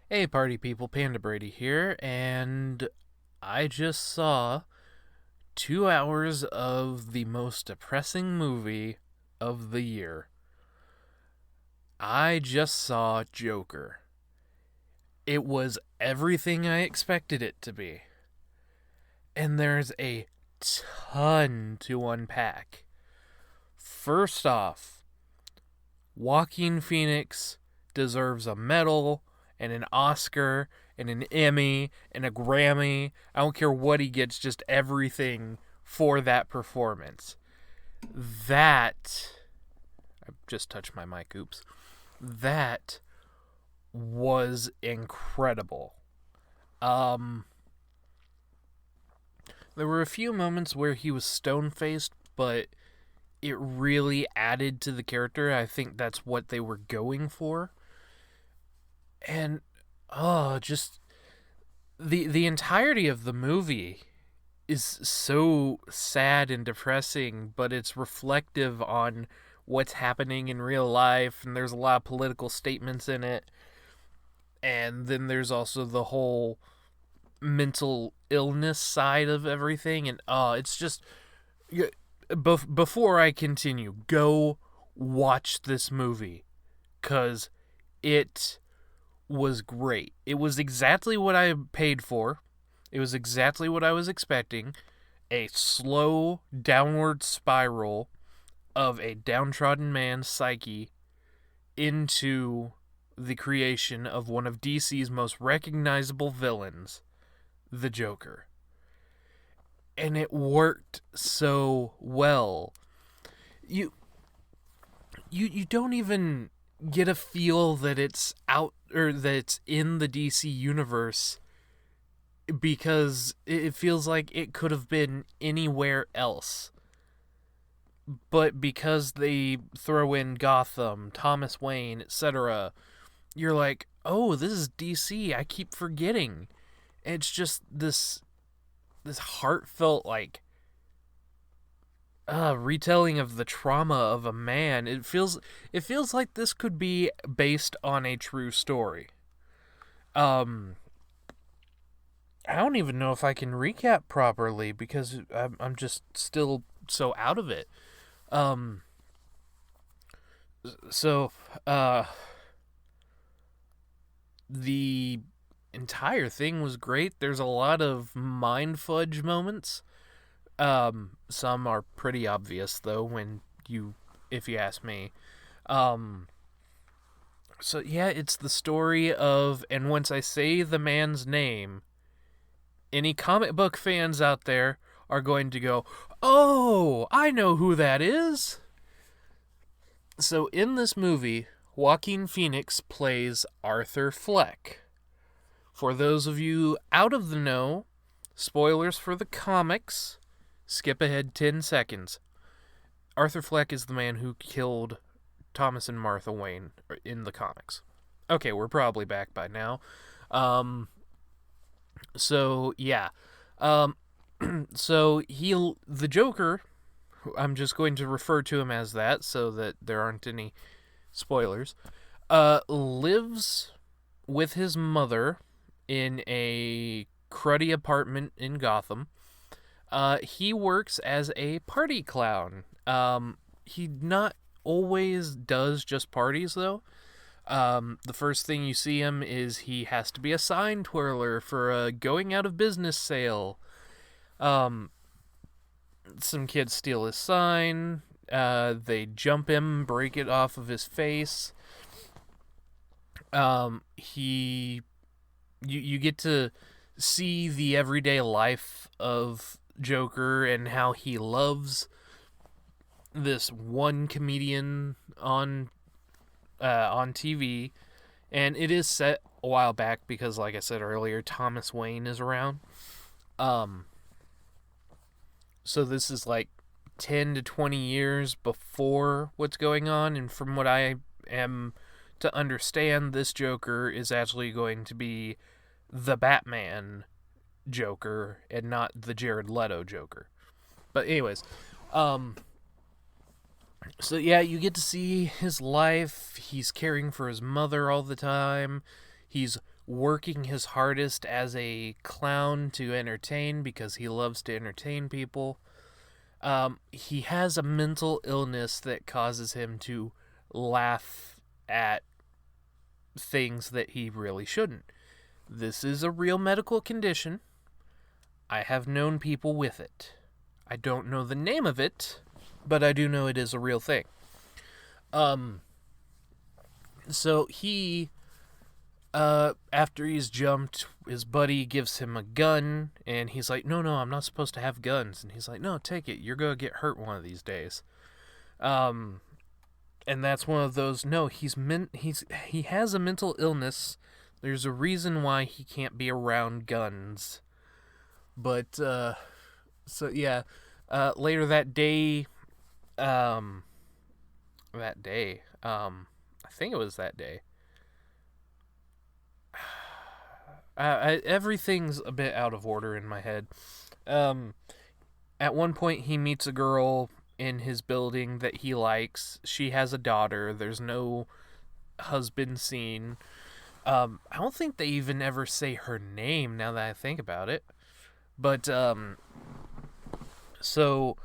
Hey, party people, Panda Brady here, and I just saw 2 hours of the most depressing movie of the year. I just saw Joker. It was everything I expected it to be, and there's a ton to unpack. First off, Joaquin Phoenix deserves a medal and an Oscar and an Emmy and a Grammy. I don't care what he gets, just everything for that performance. That, I just touched my mic, oops. That was incredible. Um, there were a few moments where he was stone faced, but it really added to the character. I think that's what they were going for. And just the entirety of the movie is so sad and depressing, but it's reflective on what's happening in real life, and there's a lot of political statements in it. And then there's also the whole mental illness side of everything, and it's just before I continue, go watch this movie cuz it was great. It was exactly what I paid for. It was exactly what I was expecting. A slow downward spiral of a downtrodden man's psyche into the creation of one of DC's most recognizable villains, the Joker. And it worked so well. You you don't even get a feel that it's out or that it's in the DC universe because it feels like it could have been anywhere else. But because they throw in Gotham, Thomas Wayne, etc., you're like, "Oh, this is DC. I keep forgetting." It's just this heartfelt retelling of the trauma of a man. It feels like this could be based on a true story. Um, I don't even know if I can recap properly because I'm just still so out of it. Um, so the entire thing was great. There's a lot of mind fudge moments. Some are pretty obvious though if you ask me. Um, so yeah, it's the story of, and once I say the man's name, any comic book fans out there are going to go, "Oh, I know who that is." So in this movie, Joaquin Phoenix plays Arthur Fleck. For those of you out of the know, spoilers for the comics, skip ahead 10 seconds. Arthur Fleck is the man who killed Thomas and Martha Wayne in the comics. Okay, we're probably back by now. So yeah. Um, the Joker, I'm just going to refer to him as that so that there aren't any spoilers, lives with his mother in a cruddy apartment in Gotham. He works as a party clown. He not always does just parties though. The first thing you see him is he has to be a sign twirler for a going out of business sale. Some kids steal his sign. They jump him, break it off of his face. You get to see the everyday life of Joker and how he loves this one comedian on TV, and it is set a while back because, like I said earlier, Thomas Wayne is around. So this is like 10 to 20 years before what's going on, and from what I am to understand, this Joker is actually going to be the Batman Joker and not the Jared Leto Joker. But anyways, so yeah, you get to see his life. He's caring for his mother all the time. He's working his hardest as a clown to entertain because he loves to entertain people. He has a mental illness that causes him to laugh at things that he really shouldn't. This is a real medical condition. I have known people with it. I don't know the name of it, but I do know it is a real thing. So he, after he's jumped, his buddy gives him a gun, and he's like, no, I'm not supposed to have guns. And he's like, no, take it. You're going to get hurt one of these days. And that's one of those, no, he has a mental illness. There's a reason why he can't be around guns. But, later that day, I think it was that day. Everything's a bit out of order in my head. At one point, he meets a girl in his building that he likes. She has a daughter. There's no husband scene. I don't think they even ever say her name now that I think about it. But, so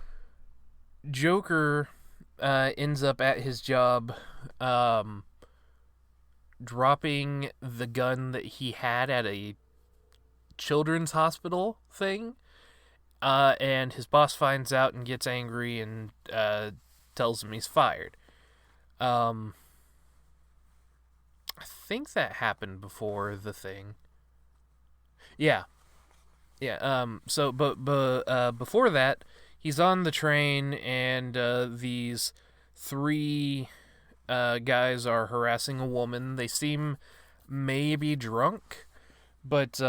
Joker ends up at his job dropping the gun that he had at a children's hospital thing, and his boss finds out and gets angry and tells him he's fired. I think that happened before the thing. Yeah. So before that, he's on the train, and these three guys are harassing a woman. They seem maybe drunk, but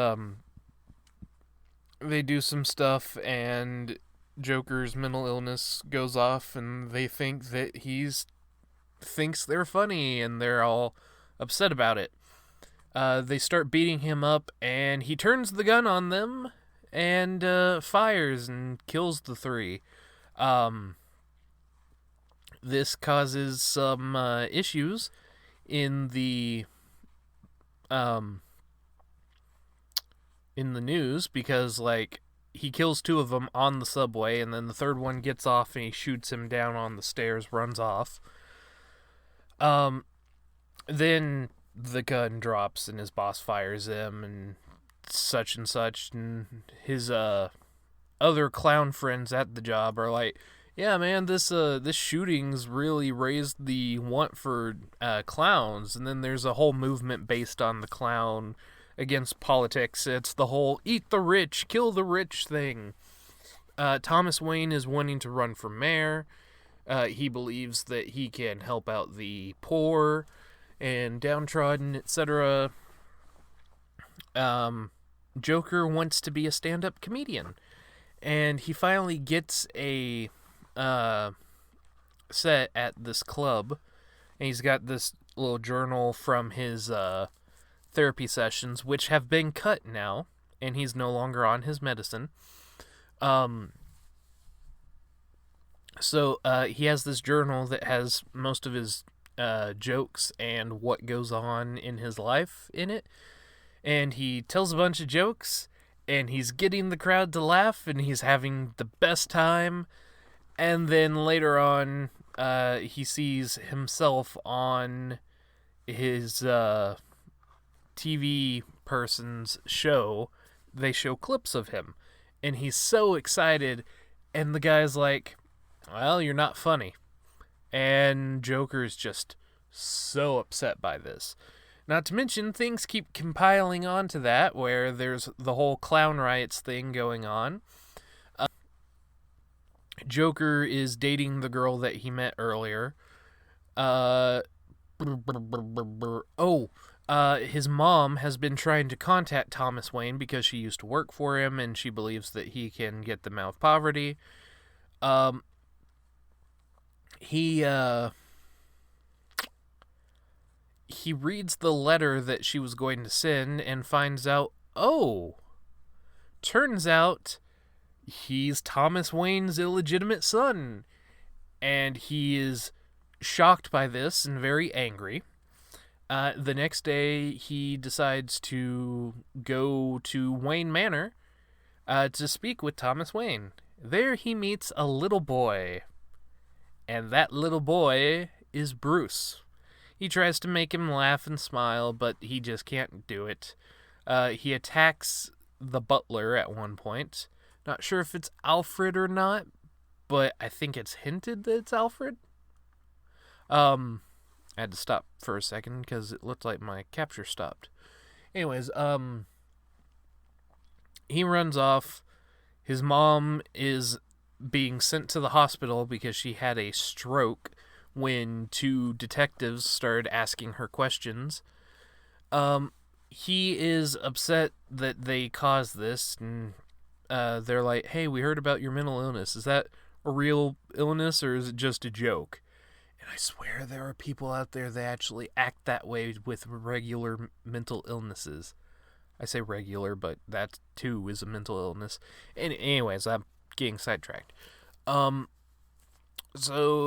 they do some stuff, and Joker's mental illness goes off, and they think that thinks they're funny, and they're all upset about it. They start beating him up, and he turns the gun on them and fires and kills the three. This causes some issues in the news, because like he kills two of them on the subway, and then the third one gets off and he shoots him down on the stairs, runs off. Then the gun drops and his boss fires him and such, and his other clown friends at the job are like, yeah, man, this shooting's really raised the want for clowns. And then there's a whole movement based on the clown against politics. It's the whole eat the rich, kill the rich thing. Thomas Wayne is wanting to run for mayor. He believes that he can help out the poor and downtrodden, etc. Joker wants to be a stand-up comedian, and he finally gets a set at this club, and he's got this little journal from his therapy sessions, which have been cut now, and he's no longer on his medicine. So he has this journal that has most of his jokes and what goes on in his life in it, and he tells a bunch of jokes, and he's getting the crowd to laugh, and he's having the best time. And then later on, he sees himself on his TV person's show. They show clips of him, and he's so excited, and the guy's like, well, you're not funny. And Joker's just so upset by this. Not to mention, things keep compiling onto that, where there's the whole clown riots thing going on. Joker is dating the girl that he met earlier. His mom has been trying to contact Thomas Wayne because she used to work for him, and she believes that he can get them out of poverty. He reads the letter that she was going to send and finds out, turns out he's Thomas Wayne's illegitimate son. And he is shocked by this and very angry. The next day, he decides to go to Wayne Manor to speak with Thomas Wayne. There he meets a little boy, and that little boy is Bruce. He tries to make him laugh and smile, but he just can't do it. He attacks the butler at one point. Not sure if it's Alfred or not, but I think it's hinted that it's Alfred. I had to stop for a second because it looked like my capture stopped. Anyways, he runs off. His mom is being sent to the hospital because she had a stroke when two detectives started asking her questions. He is upset that they caused this, and they're like, hey, we heard about your mental illness. Is that a real illness, or is it just a joke? And I swear there are people out there that actually act that way with regular mental illnesses. I say regular, but that too is a mental illness. And anyways, I'm getting sidetracked. So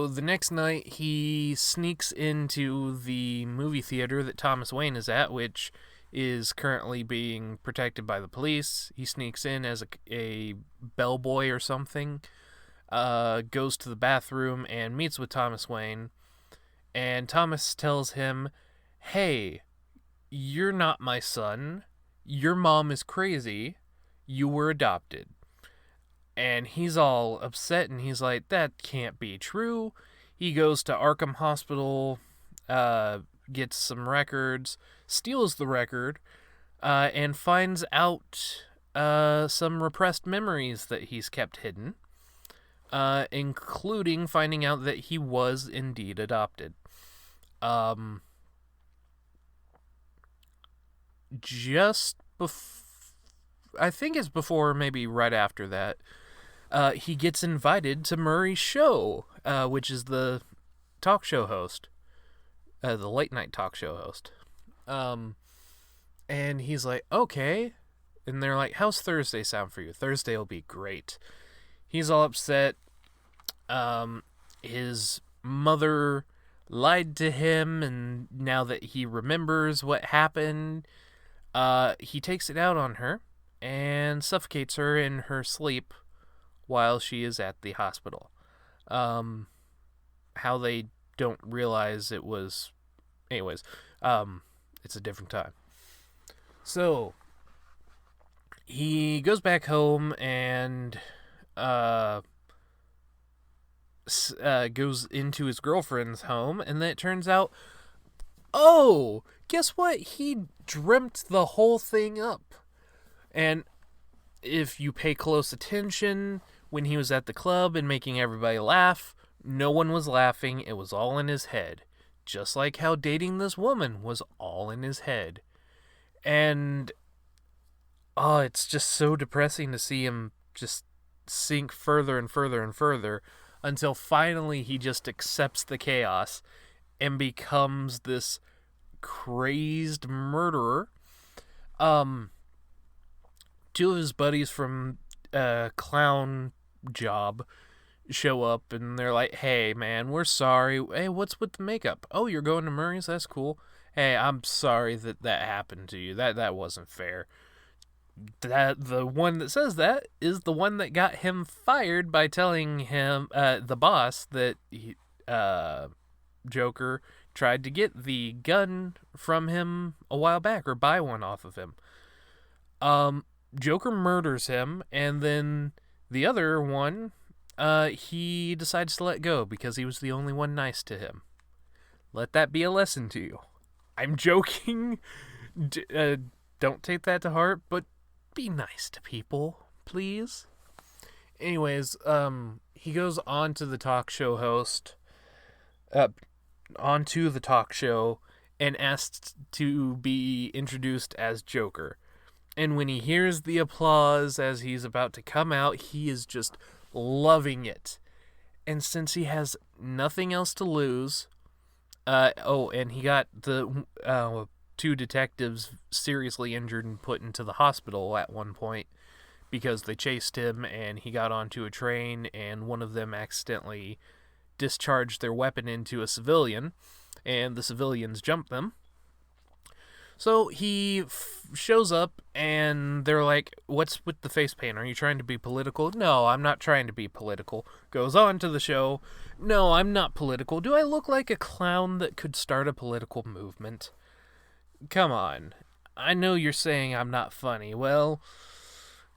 the next night, he sneaks into the movie theater that Thomas Wayne is at, which is currently being protected by the police. He sneaks in as a bellboy or something, goes to the bathroom and meets with Thomas Wayne. And Thomas tells him, hey, you're not my son. Your mom is crazy. You were adopted. And he's all upset, and he's like, that can't be true. He goes to Arkham Hospital, gets some records, steals the record, and finds out some repressed memories that he's kept hidden, including finding out that he was indeed adopted. Just I think it's before, maybe right after that, he gets invited to Murray's show, which is the talk show host, the late night talk show host. And he's like, okay. And they're like, how's Thursday sound for you? Thursday will be great. He's all upset. His mother lied to him, and now that he remembers what happened, he takes it out on her and suffocates her in her sleep while she is at the hospital. How they don't realize it was... Anyways, it's a different time. So, he goes back home and goes into his girlfriend's home, and then it turns out, oh, guess what? He dreamt the whole thing up. And if you pay close attention, when he was at the club and making everybody laugh, no one was laughing. It was all in his head. Just like how dating this woman was all in his head. And, oh, it's just so depressing to see him just sink further and further and further until finally he just accepts the chaos and becomes this crazed murderer. Two of his buddies from Clown Job show up, and they're like, hey, man, we're sorry. Hey, what's with the makeup? Oh, you're going to Murray's? That's cool. Hey, I'm sorry that happened to you. That wasn't fair. The one that says that is the one that got him fired by telling him, the boss, that Joker tried to get the gun from him a while back, or buy one off of him. Joker murders him, and then the other one, he decides to let go because he was the only one nice to him. Let that be a lesson to you. I'm joking. Don't take that to heart, but be nice to people, please. Anyways, he goes on to the talk show host, onto the talk show, and asks to be introduced as Joker. And when he hears the applause as he's about to come out, he is just loving it. And since he has nothing else to lose, and he got the two detectives seriously injured and put into the hospital at one point because they chased him, and he got onto a train, and one of them accidentally discharged their weapon into a civilian, and the civilians jumped them. So he shows up, and they're like, "What's with the face paint? Are you trying to be political?" "No, I'm not trying to be political." Goes on to the show. "No, I'm not political. Do I look like a clown that could start a political movement? Come on. I know you're saying I'm not funny. Well,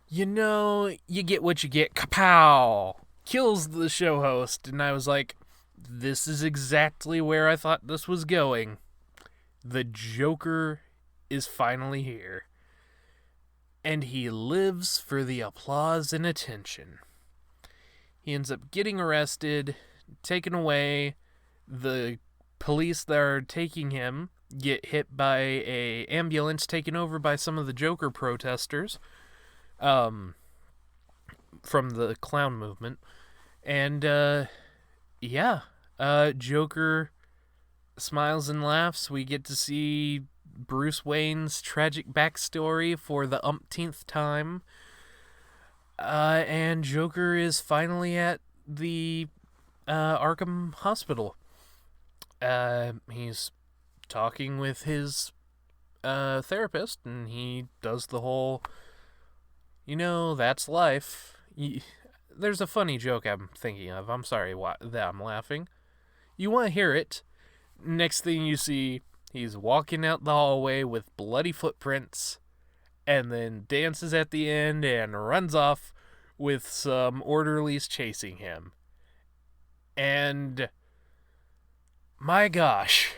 you know, you get what you get." Kapow! Kills the show host, and I was like, this is exactly where I thought this was going. The Joker is finally here. And he lives for the applause and attention. He ends up getting arrested, taken away. The police that are taking him get hit by a ambulance taken over by some of the Joker protesters from the clown movement. And Joker smiles and laughs. We get to see Bruce Wayne's tragic backstory for the umpteenth time. And Joker is finally at the Arkham Hospital. He's talking with his therapist, and he does the whole, that's life. There's a funny joke I'm thinking of. I'm sorry that I'm laughing. You want to hear it. Next thing you see, he's walking out the hallway with bloody footprints, and then dances at the end and runs off with some orderlies chasing him. And my gosh,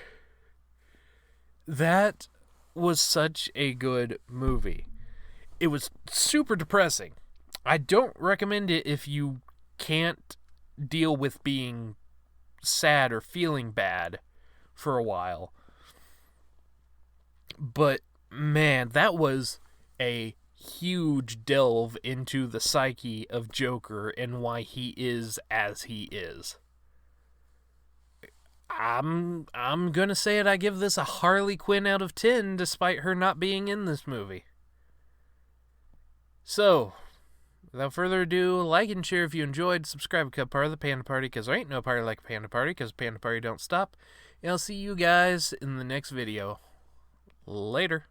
that was such a good movie. It was super depressing. I don't recommend it if you can't deal with being sad or feeling bad for a while. But man, that was a huge delve into the psyche of Joker and why he is as he is. I'm gonna say it. I give this a Harley Quinn out of 10, despite her not being in this movie. So, without further ado, like and share if you enjoyed. Subscribe and become part of the Panda Party, because there ain't no party like a Panda Party, because Panda Party don't stop. And I'll see you guys in the next video. Later.